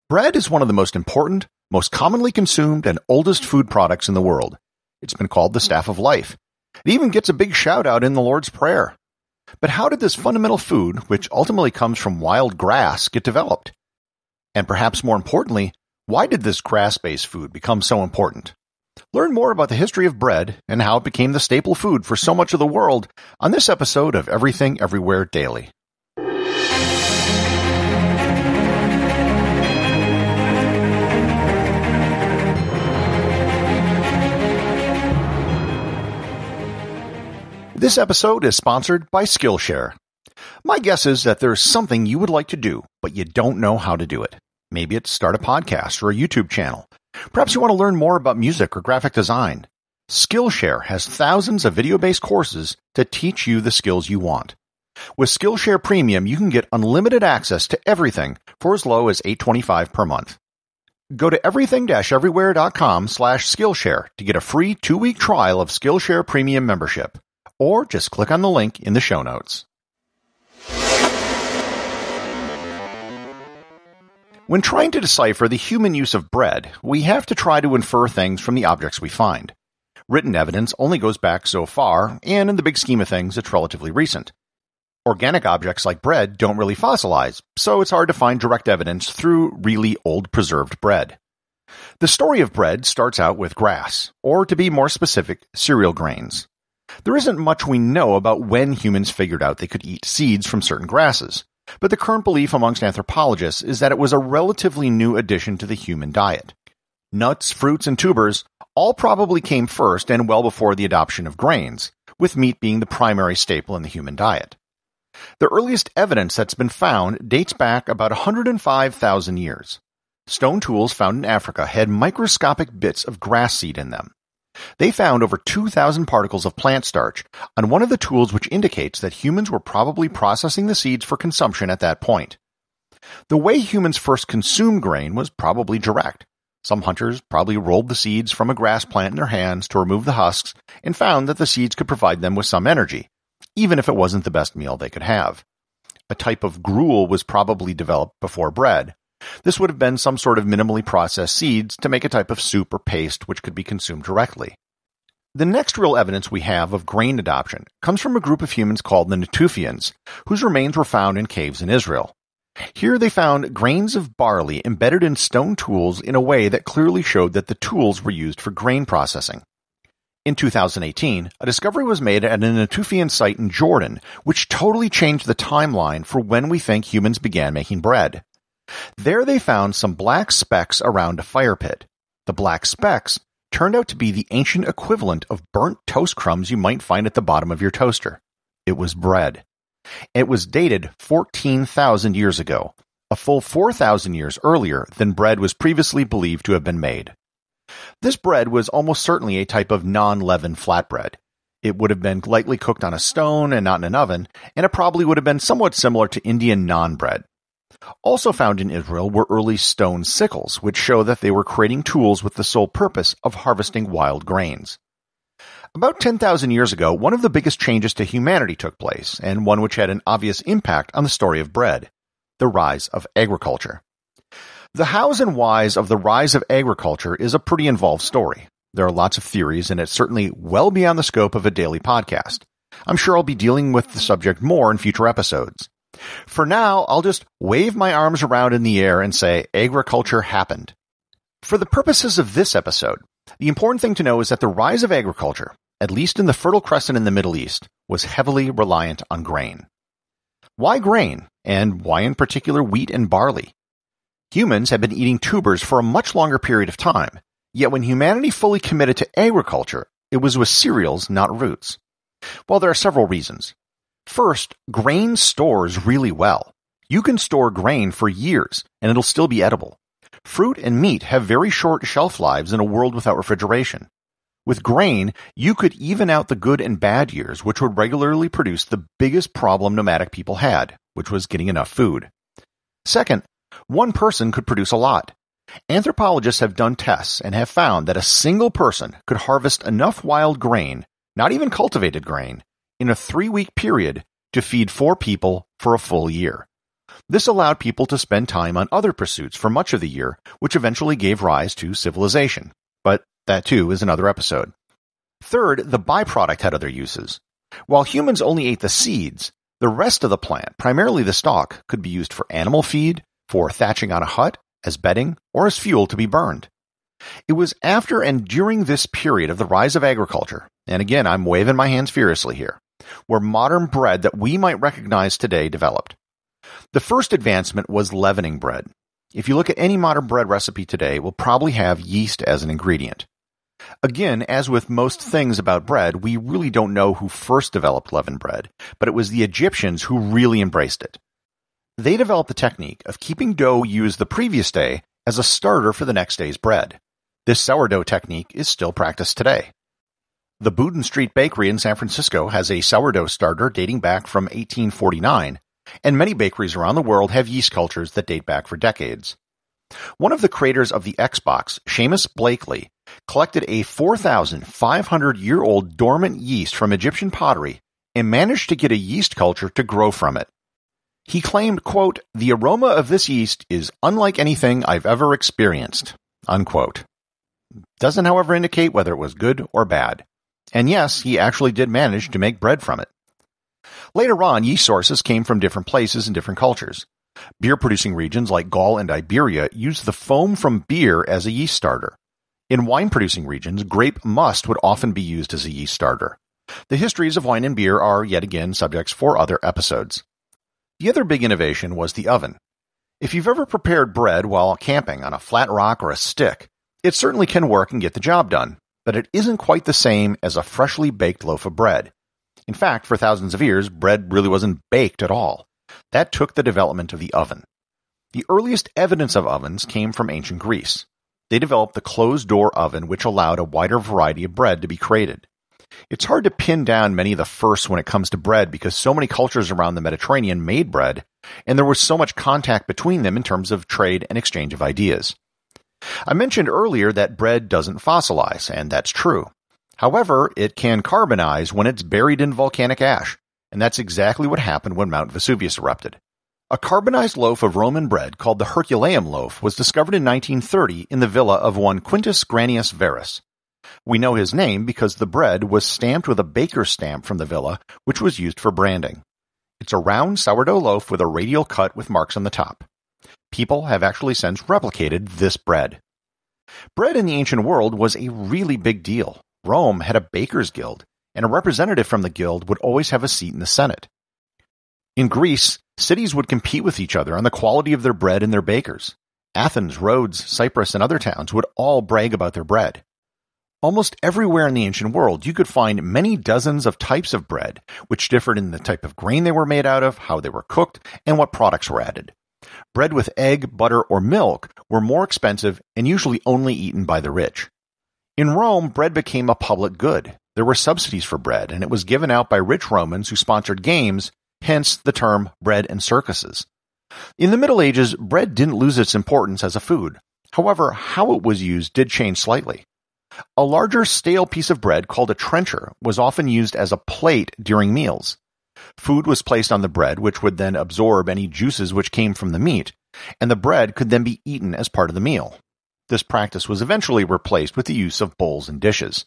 Bread is one of the most important, most commonly consumed, and oldest food products in the world. It's been called the staff of life. It even gets a big shout out in the Lord's Prayer. But how did this fundamental food, which ultimately comes from wild grass, get developed? And perhaps more importantly, why did this grass-based food become so important? Learn more about the history of bread and how it became the staple food for so much of the world on this episode of Everything Everywhere Daily. This episode is sponsored by Skillshare. My guess is that there's something you would like to do, but you don't know how to do it. Maybe it's start a podcast or a YouTube channel. Perhaps you want to learn more about music or graphic design. Skillshare has thousands of video-based courses to teach you the skills you want. With Skillshare Premium, you can get unlimited access to everything for as low as $8.25 per month. Go to everything-everywhere.com/Skillshare to get a free 2-week trial of Skillshare Premium membership. Or just click on the link in the show notes. When trying to decipher the human use of bread, we have to try to infer things from the objects we find. Written evidence only goes back so far, and in the big scheme of things, it's relatively recent. Organic objects like bread don't really fossilize, so it's hard to find direct evidence through really old preserved bread. The story of bread starts out with grass, or to be more specific, cereal grains. There isn't much we know about when humans figured out they could eat seeds from certain grasses, but the current belief amongst anthropologists is that it was a relatively new addition to the human diet. Nuts, fruits, and tubers all probably came first and well before the adoption of grains, with meat being the primary staple in the human diet. The earliest evidence that's been found dates back about 105,000 years. Stone tools found in Africa had microscopic bits of grass seed in them. They found over 2,000 particles of plant starch on one of the tools, which indicates that humans were probably processing the seeds for consumption at that point. The way humans first consumed grain was probably direct. Some hunters probably rolled the seeds from a grass plant in their hands to remove the husks and found that the seeds could provide them with some energy, even if it wasn't the best meal they could have. A type of gruel was probably developed before bread. This would have been some sort of minimally processed seeds to make a type of soup or paste which could be consumed directly. The next real evidence we have of grain adoption comes from a group of humans called the Natufians, whose remains were found in caves in Israel. Here they found grains of barley embedded in stone tools in a way that clearly showed that the tools were used for grain processing. In 2018, a discovery was made at a Natufian site in Jordan, which totally changed the timeline for when we think humans began making bread. There they found some black specks around a fire pit. The black specks turned out to be the ancient equivalent of burnt toast crumbs you might find at the bottom of your toaster. It was bread. It was dated 14,000 years ago, a full 4,000 years earlier than bread was previously believed to have been made. This bread was almost certainly a type of non-leaven flatbread. It would have been lightly cooked on a stone and not in an oven, and it probably would have been somewhat similar to Indian naan bread. Also found in Israel were early stone sickles, which show that they were creating tools with the sole purpose of harvesting wild grains. About 10,000 years ago, one of the biggest changes to humanity took place, and one which had an obvious impact on the story of bread: the rise of agriculture. The hows and whys of the rise of agriculture is a pretty involved story. There are lots of theories, and it's certainly well beyond the scope of a daily podcast. I'm sure I'll be dealing with the subject more in future episodes. For now, I'll just wave my arms around in the air and say agriculture happened. For the purposes of this episode, the important thing to know is that the rise of agriculture, at least in the Fertile Crescent in the Middle East, was heavily reliant on grain. Why grain, and why in particular wheat and barley? Humans have been eating tubers for a much longer period of time, yet when humanity fully committed to agriculture, it was with cereals, not roots. Well, there are several reasons. First, grain stores really well. You can store grain for years, and it'll still be edible. Fruit and meat have very short shelf lives in a world without refrigeration. With grain, you could even out the good and bad years, which would regularly produce the biggest problem nomadic people had, which was getting enough food. Second, one person could produce a lot. Anthropologists have done tests and have found that a single person could harvest enough wild grain, not even cultivated grain, in a 3-week period to feed 4 people for a full year. This allowed people to spend time on other pursuits for much of the year, which eventually gave rise to civilization. But that too is another episode. Third, the byproduct had other uses. While humans only ate the seeds, the rest of the plant, primarily the stalk, could be used for animal feed, for thatching on a hut, as bedding, or as fuel to be burned. It was after and during this period of the rise of agriculture, and again I'm waving my hands furiously here, where modern bread that we might recognize today developed. The first advancement was leavening bread. If you look at any modern bread recipe today, it will probably have yeast as an ingredient. Again, as with most things about bread, we really don't know who first developed leavened bread, but it was the Egyptians who really embraced it. They developed the technique of keeping dough used the previous day as a starter for the next day's bread. This sourdough technique is still practiced today. The Boudin Street Bakery in San Francisco has a sourdough starter dating back from 1849, and many bakeries around the world have yeast cultures that date back for decades. One of the creators of the Xbox, Seamus Blakely, collected a 4,500-year-old dormant yeast from Egyptian pottery and managed to get a yeast culture to grow from it. He claimed, quote, "The aroma of this yeast is unlike anything I've ever experienced," unquote. Doesn't, however, indicate whether it was good or bad. And yes, he actually did manage to make bread from it. Later on, yeast sources came from different places and different cultures. Beer-producing regions like Gaul and Iberia used the foam from beer as a yeast starter. In wine-producing regions, grape must would often be used as a yeast starter. The histories of wine and beer are, yet again, subjects for other episodes. The other big innovation was the oven. If you've ever prepared bread while camping on a flat rock or a stick, it certainly can work and get the job done, but it isn't quite the same as a freshly baked loaf of bread. In fact, for thousands of years, bread really wasn't baked at all. That took the development of the oven. The earliest evidence of ovens came from ancient Greece. They developed the closed-door oven, which allowed a wider variety of bread to be created. It's hard to pin down many of the firsts when it comes to bread because so many cultures around the Mediterranean made bread, and there was so much contact between them in terms of trade and exchange of ideas. I mentioned earlier that bread doesn't fossilize, and that's true. However, it can carbonize when it's buried in volcanic ash, and that's exactly what happened when Mount Vesuvius erupted. A carbonized loaf of Roman bread called the Herculaneum loaf was discovered in 1930 in the villa of one Quintus Granius Verus. We know his name because the bread was stamped with a baker's stamp from the villa, which was used for branding. It's a round sourdough loaf with a radial cut with marks on the top. People have actually since replicated this bread. Bread in the ancient world was a really big deal. Rome had a baker's guild, and a representative from the guild would always have a seat in the Senate. In Greece, cities would compete with each other on the quality of their bread and their bakers. Athens, Rhodes, Cyprus, and other towns would all brag about their bread. Almost everywhere in the ancient world, you could find many dozens of types of bread, which differed in the type of grain they were made out of, how they were cooked, and what products were added. Bread with egg, butter, or milk were more expensive and usually only eaten by the rich. In Rome, bread became a public good. There were subsidies for bread, and it was given out by rich Romans who sponsored games, hence the term bread and circuses. In the Middle Ages, bread didn't lose its importance as a food. However, how it was used did change slightly. A larger stale piece of bread called a trencher was often used as a plate during meals. Food was placed on the bread, which would then absorb any juices which came from the meat, and the bread could then be eaten as part of the meal. This practice was eventually replaced with the use of bowls and dishes.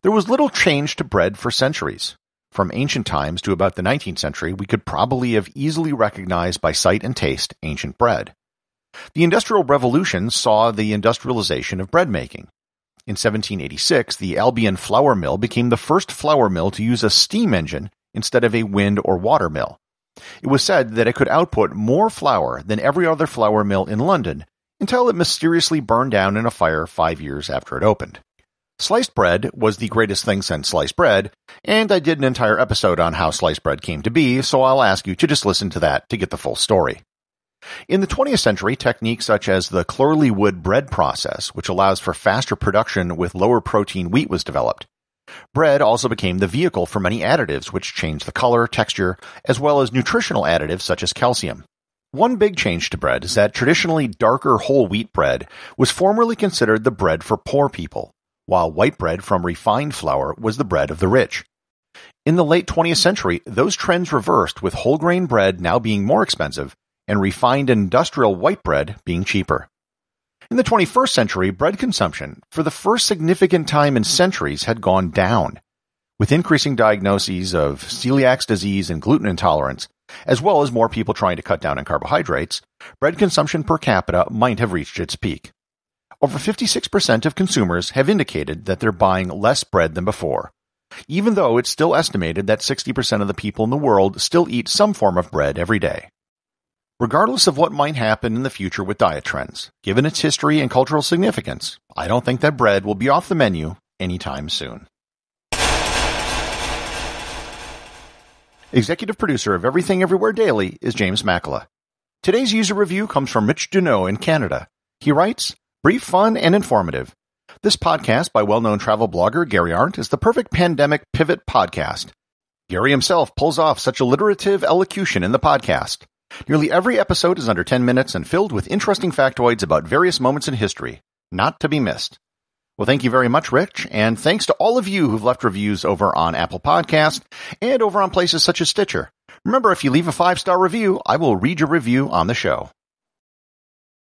There was little change to bread for centuries. From ancient times to about the 19th century, we could probably have easily recognized by sight and taste ancient bread. The Industrial Revolution saw the industrialization of bread making. In 1786, the Albion flour mill became the first flour mill to use a steam engine instead of a wind or water mill. It was said that it could output more flour than every other flour mill in London until it mysteriously burned down in a fire 5 years after it opened. Sliced bread was the greatest thing since sliced bread, and I did an entire episode on how sliced bread came to be, so I'll ask you to just listen to that to get the full story. In the 20th century, techniques such as the Clorley-Wood bread process, which allows for faster production with lower protein wheat, was developed. Bread also became the vehicle for many additives which changed the color, texture, as well as nutritional additives such as calcium. One big change to bread is that traditionally darker whole wheat bread was formerly considered the bread for poor people, while white bread from refined flour was the bread of the rich. In the late 20th century, those trends reversed, with whole grain bread now being more expensive and refined industrial white bread being cheaper. In the 21st century, bread consumption, for the first significant time in centuries, had gone down. With increasing diagnoses of celiac disease and gluten intolerance, as well as more people trying to cut down on carbohydrates, bread consumption per capita might have reached its peak. Over 56% of consumers have indicated that they're buying less bread than before, even though it's still estimated that 60% of the people in the world still eat some form of bread every day. Regardless of what might happen in the future with diet trends, given its history and cultural significance, I don't think that bread will be off the menu anytime soon. Executive producer of Everything Everywhere Daily is James Makala. Today's user review comes from Mitch Duneau in Canada. He writes, "Brief, fun, and informative. This podcast by well-known travel blogger Gary Arndt is the perfect pandemic pivot podcast. Gary himself pulls off such alliterative elocution in the podcast. Nearly every episode is under 10 minutes and filled with interesting factoids about various moments in history. Not to be missed." Well, thank you very much, Rich, and thanks to all of you who've left reviews over on Apple Podcasts and over on places such as Stitcher. Remember, if you leave a 5-star review, I will read your review on the show.